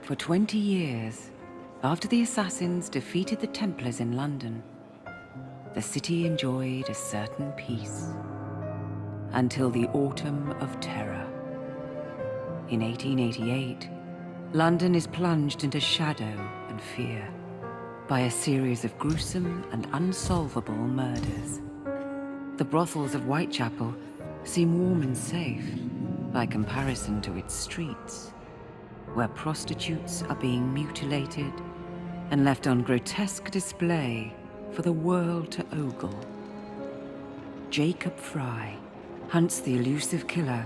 For 20 years, after the assassins defeated the Templars in London, the city enjoyed a certain peace. Until the Autumn of Terror. In 1888, London is plunged into shadow and fear by a series of gruesome and unsolvable murders. The brothels of Whitechapel seem warm and safe by comparison to its streets, where prostitutes are being mutilated and left on grotesque display for the world to ogle. Jacob Fry hunts the elusive killer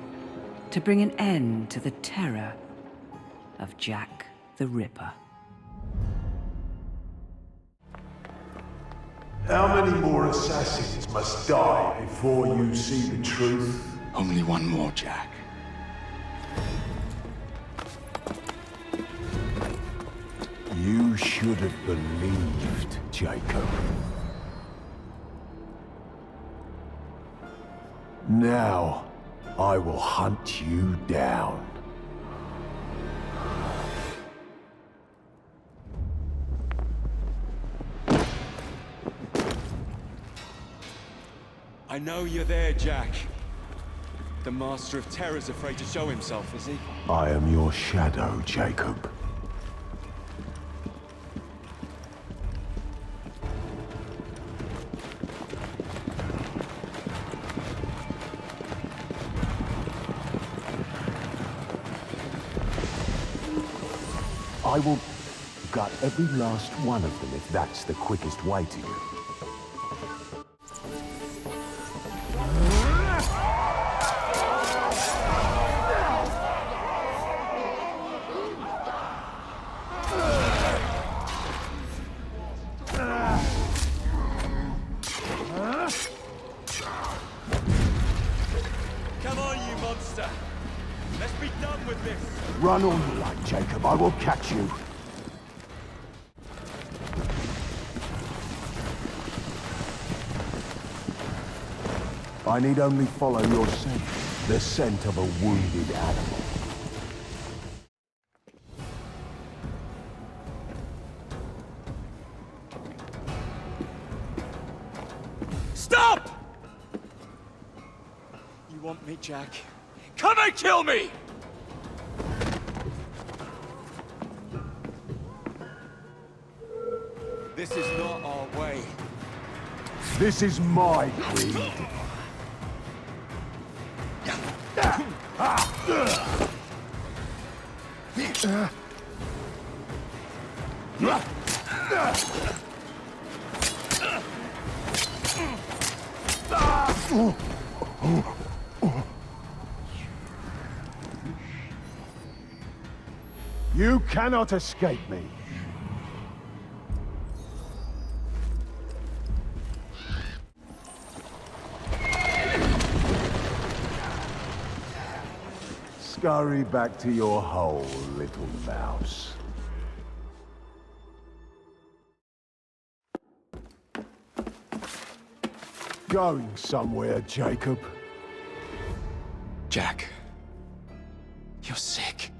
to bring an end to the terror of Jack the Ripper. How many more assassins must die before you see the truth? Only one more, Jack. You should have believed, Jacob. Now, I will hunt you down. I know you're there, Jack. The Master of Terror's afraid to show himself, is he? I am your shadow, Jacob. I will gut every last one of them if that's the quickest way to you. Come on, you monster! Let's be done with this! Run all you like, Jacob. I will catch you. I need only follow your scent. The scent of a wounded animal. Stop! You want me, Jack? Come and kill me! This is not our way. This is my creed. You cannot escape me. Scurry back to your hole, little mouse. Going somewhere, Jacob? Jack, you're sick.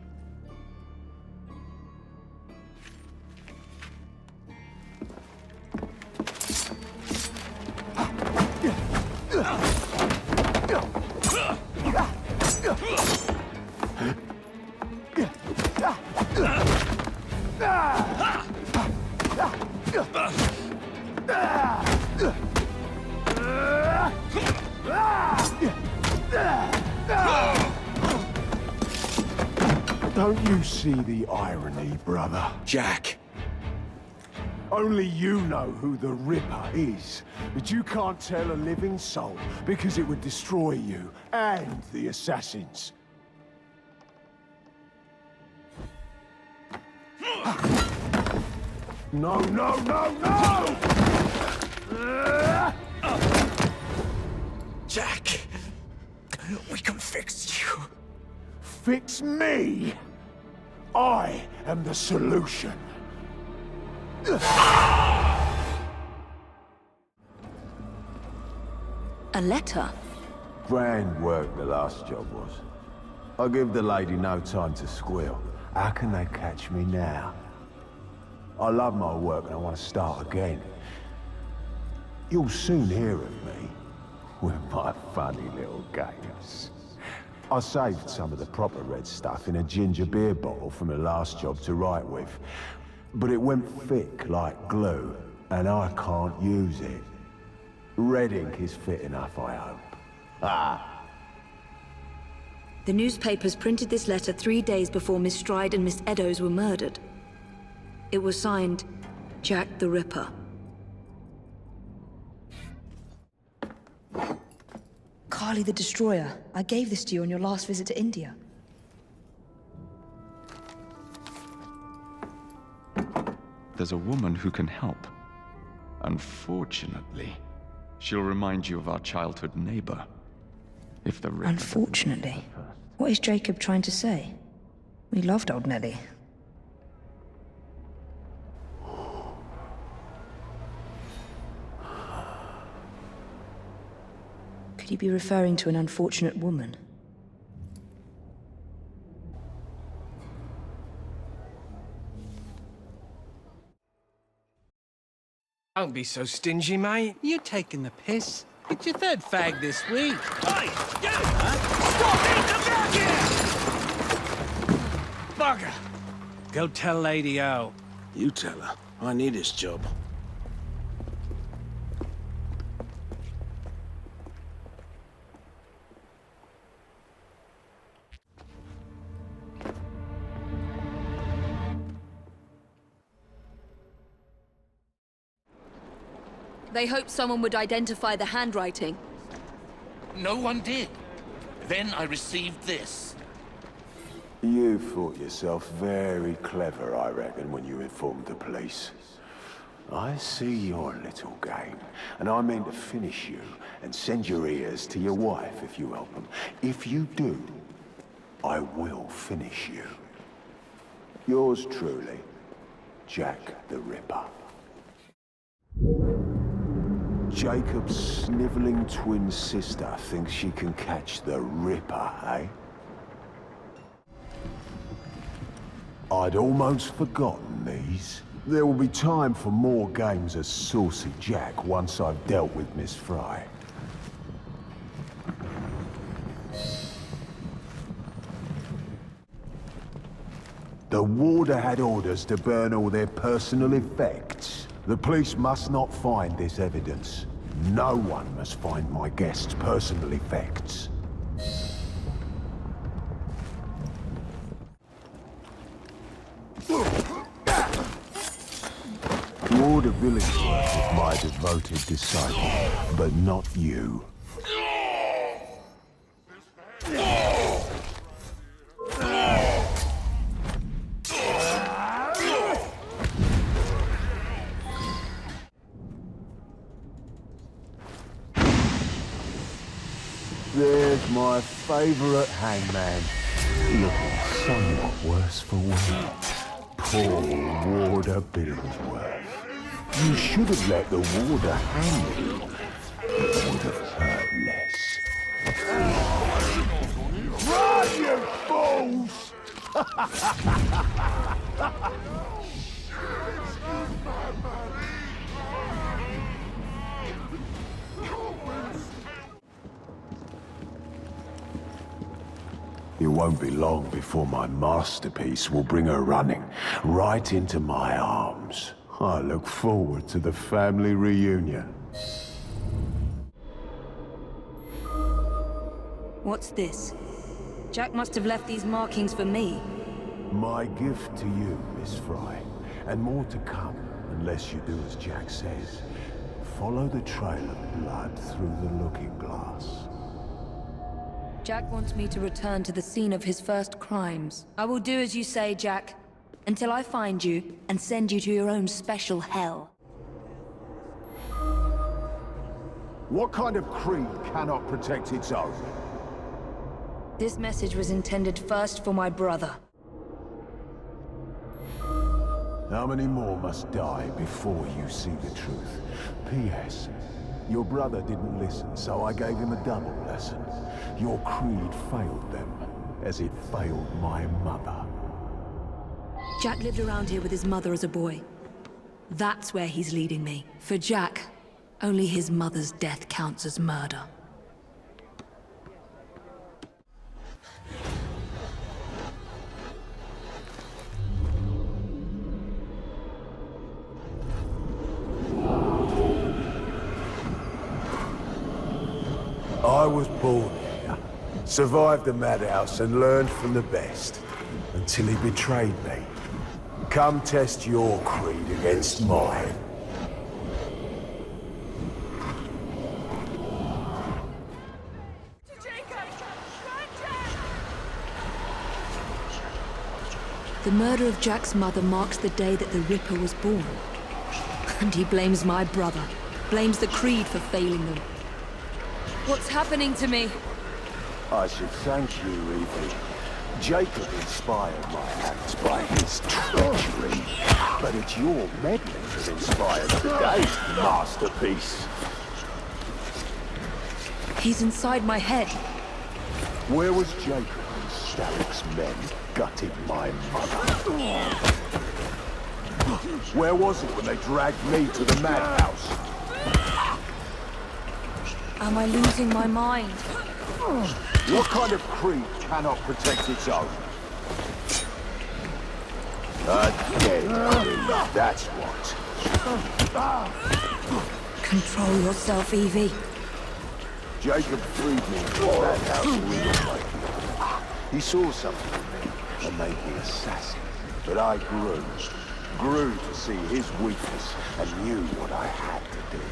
Don't you see the irony, brother? Jack! Only you know who the Ripper is, but you can't tell a living soul because it would destroy you and the assassins. No, no, no, no! Jack! We can fix you. Fix me? I am the solution. A letter? Grand work the last job was. I give the lady no time to squeal. How can they catch me now? I love my work and I want to start again. You'll soon hear of me with my funny little games. I saved some of the proper red stuff in a ginger beer bottle from the last job to write with. But it went thick like glue, and I can't use it. Red ink is fit enough, I hope. Ah! The newspapers printed this letter 3 days before Miss Stride and Miss Eddowes were murdered. It was signed, Jack the Ripper. Carly the Destroyer. I gave this to you on your last visit to India. There's a woman who can help. Unfortunately, she'll remind you of our childhood neighbor. If the Ripper... Unfortunately? What is Jacob trying to say? We loved old Nellie. Could he be referring to an unfortunate woman? Don't be so stingy, mate. You're taking the piss. It's your third fag this week. Hey, you! Stop it! Come back here! Bugger! Go tell Lady O. You tell her. I need this job. They hoped someone would identify the handwriting. No one did. Then I received this. You thought yourself very clever, I reckon, when you informed the police. I see your little game, and I mean to finish you and send your ears to your wife if you help them. If you do, I will finish you. Yours truly, Jack the Ripper. Jacob's sniveling twin sister thinks she can catch the Ripper, eh? I'd almost forgotten these. There will be time for more games as Saucy Jack once I've dealt with Miss Fry. The warder had orders to burn all their personal effects. The police must not find this evidence. No one must find my guest's personal effects. Warder Billingsworth is my devoted disciple, but not you. There's my favorite hangman, looking somewhat worse for wear. Poor Warder Billingsworth. You should have let the warder hang you. It would have hurt less. Run, you fools! It won't be long before my masterpiece will bring her running right into my arms. I look forward to the family reunion. What's this? Jack must have left these markings for me. My gift to you, Miss Fry, and more to come, unless you do as Jack says. Follow the trail of blood through the looking glass. Jack wants me to return to the scene of his first crimes. I will do as you say, Jack, until I find you and send you to your own special hell. What kind of creed cannot protect its own? This message was intended first for my brother. How many more must die before you see the truth? P.S. Your brother didn't listen, so I gave him a double lesson. Your creed failed them, as it failed my mother. Jack lived around here with his mother as a boy. That's where he's leading me. For Jack, only his mother's death counts as murder. I was born here, survived the madhouse and learned from the best, until he betrayed me. Come test your creed against mine. The murder of Jack's mother marks the day that the Ripper was born. And he blames my brother, blames the Creed for failing them. What's happening to me? I should thank you, Evie. Jacob inspired my acts by his treachery, but it's your meddling that inspired today's masterpiece. He's inside my head. Where was Jacob when Starrick's men gutted my mother? Where was it when they dragged me to the madhouse? Am I losing my mind? What kind of creed cannot protect its own? A dead creed, that's what. Control yourself, Evie. Jacob freed me from the madhouse we were making. He saw something in me and made me assassin. But I grew to see his weakness and knew what I had to do.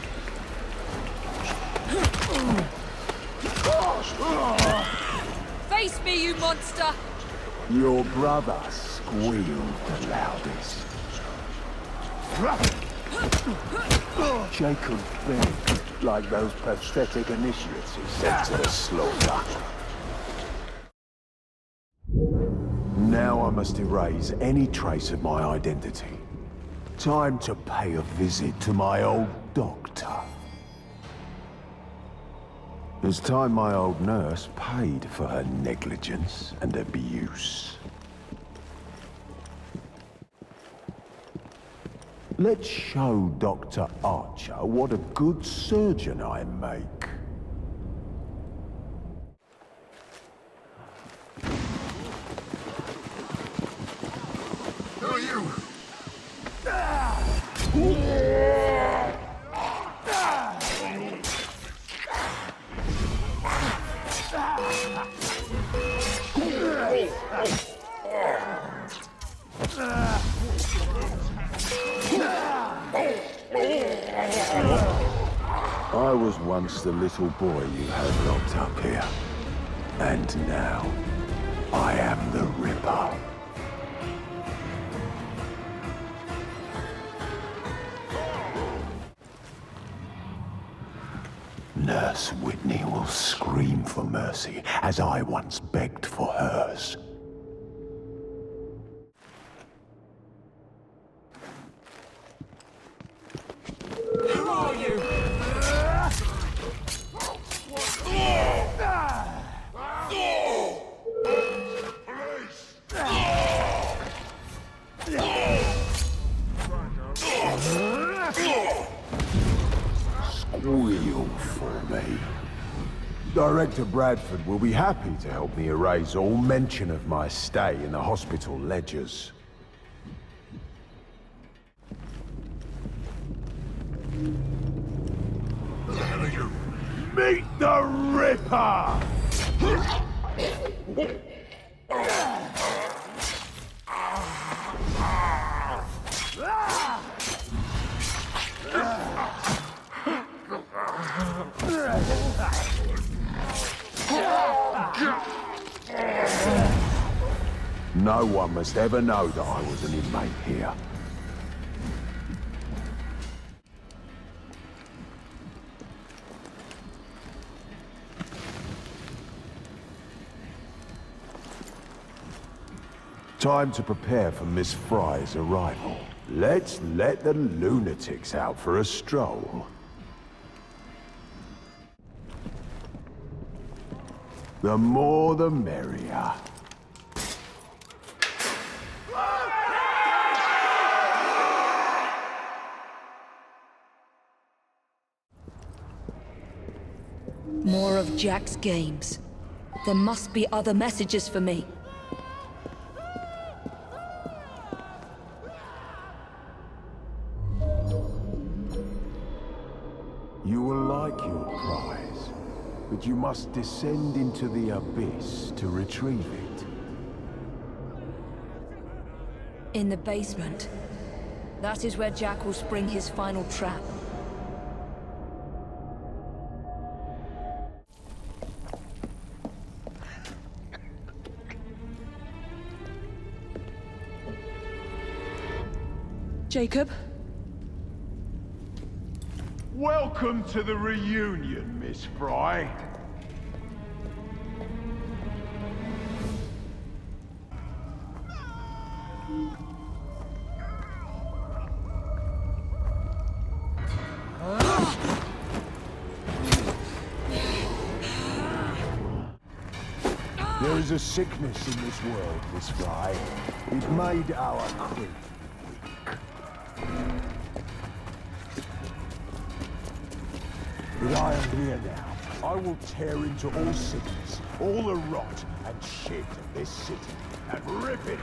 Face me, you monster! Your brother squealed the loudest. Jacob begged, like those pathetic initiates he sent to the slaughter. Now I must erase any trace of my identity. Time to pay a visit to my old doctor. It's time my old nurse paid for her negligence and abuse. Let's show Dr. Archer what a good surgeon I make. Who are you? I was once the little boy you had locked up here. And now, I am the Ripper. Nurse Whitney will scream for mercy, as I once begged for hers. Who are you? Squeal for me. Director Bradford will be happy to help me erase all mention of my stay in the hospital ledgers. Meet the Ripper! No one must ever know that I was an inmate here. Time to prepare for Miss Fry's arrival. Let's let the lunatics out for a stroll. The more the merrier. Jack's games. There must be other messages for me. You will like your prize, but you must descend into the abyss to retrieve it. In the basement. That is where Jack will spring his final trap. Jacob? Welcome to the reunion, Miss Fry. There is a sickness in this world, Miss Fry. It made our crew weak. But I am here now. I will tear into all sickness, all the rot and shit of this city, and rip it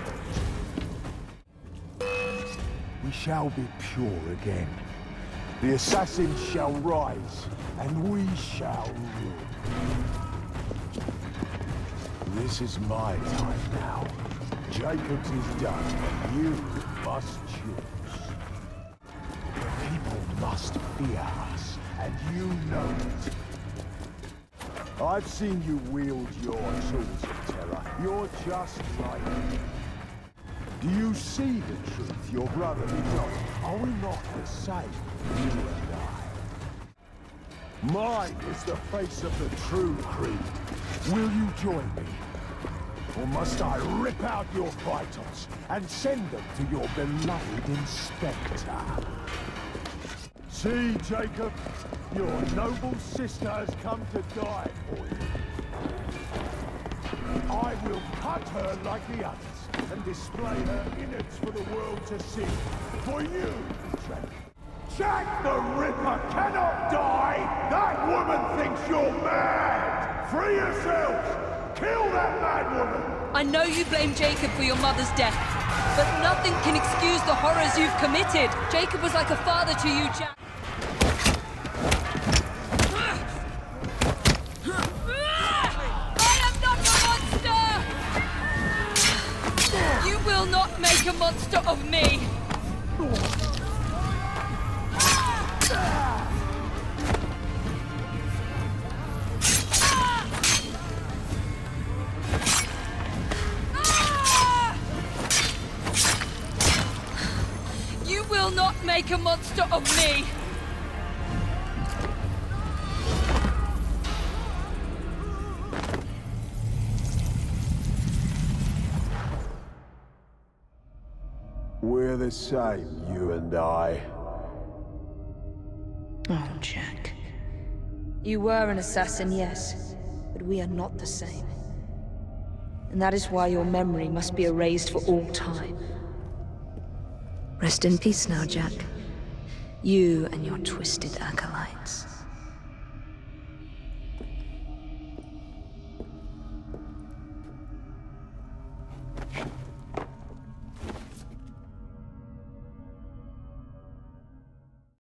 out. We shall be pure again. The assassins shall rise, and we shall rule. This is my time now. Jacob's is done. You must choose. The people must fear us, and you know it. I've seen you wield your tools of terror. You're just like me. Do you see the truth your brother did not? Are we not the same, you and I? Mine is the face of the true creed. Will you join me? Or must I rip out your vitals and send them to your beloved Inspector? See, Jacob, your noble sister has come to die for you. I will cut her like the others and display her innards for the world to see. For you, Jack. Jack the Ripper cannot die! That woman thinks you're mad! Free yourselves! Kill that mad woman! I know you blame Jacob for your mother's death, but nothing can excuse the horrors you've committed. Jacob was like a father to you, Jack. I am not a monster! You will not make a monster of me! You will not make a monster of me! We're the same, you and I. Oh, Jack. You were an assassin, yes, but we are not the same. And that is why your memory must be erased for all time. Rest in peace now, Jack. You and your twisted acolytes.